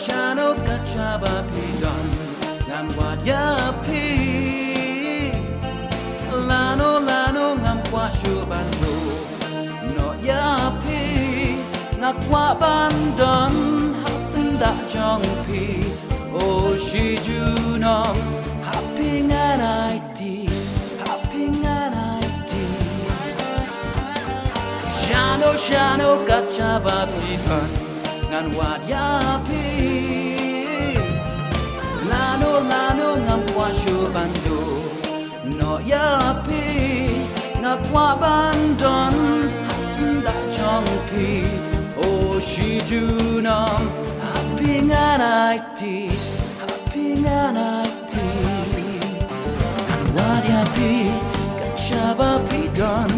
shano kachaba pidon ngam wat ya pi lano ngam kwa shu bando no ya pi ngakwa bandon hasin da jong pi o shi ju nong happy nganaiti shano kachaba pidon ngan wat ya pi lano ngam kwa shu bando no ya pi ngakwa bandon hasin da jong pi o shi ju nong happy nganaiti ngan wat ya pi kachaba pidon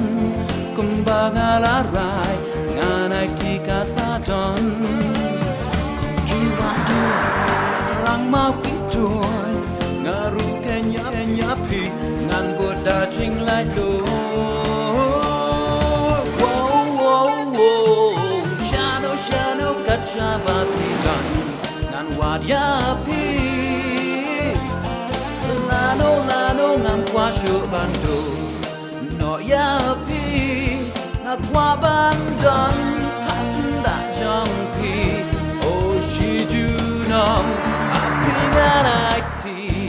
kumbaga la rai nganaiti katadon kiwado sarang mau kitoy ngaru kenya pi ngan boda jing lai do shano kachaba pidon ngan wat ya pi lano ngam kwa shu bando no ya pi ngakwa bandon hasin da jong pi o shi ju nong happy nganaiti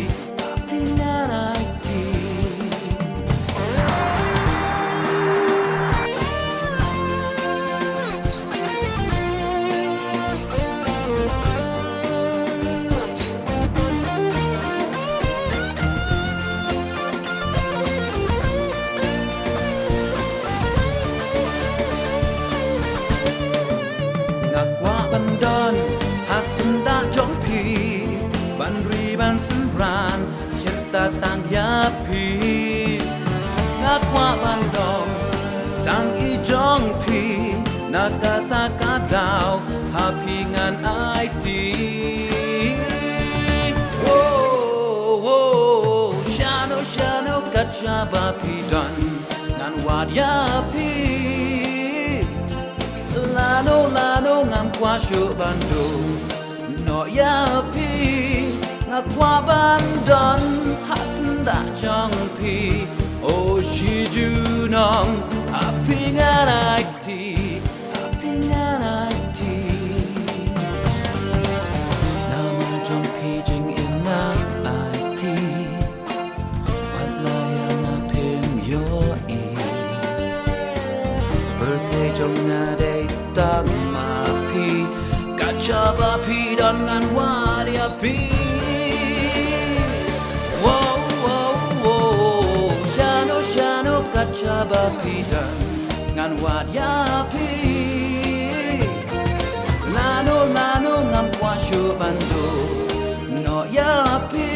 ngakwa bandon hasin da jong pi ban ri ban sun ran cerita tang ya pi ngakwa bandon tang i jong pi nakata kadao happy ngan IT shano kachaba pidon ngan wat ya pi lano ngam kwa shu bando no ya pi ngakwa bandon hasin da jong pi o shi ju nong happy nganaiti nama jong pi jing in na IT wat la ya na pim yo e birthday jong na tang ma pi kachaba pi don ngan wat ya pi shano kachaba pi don ngan wat ya pi lano ngam kwa shu bando no ya pi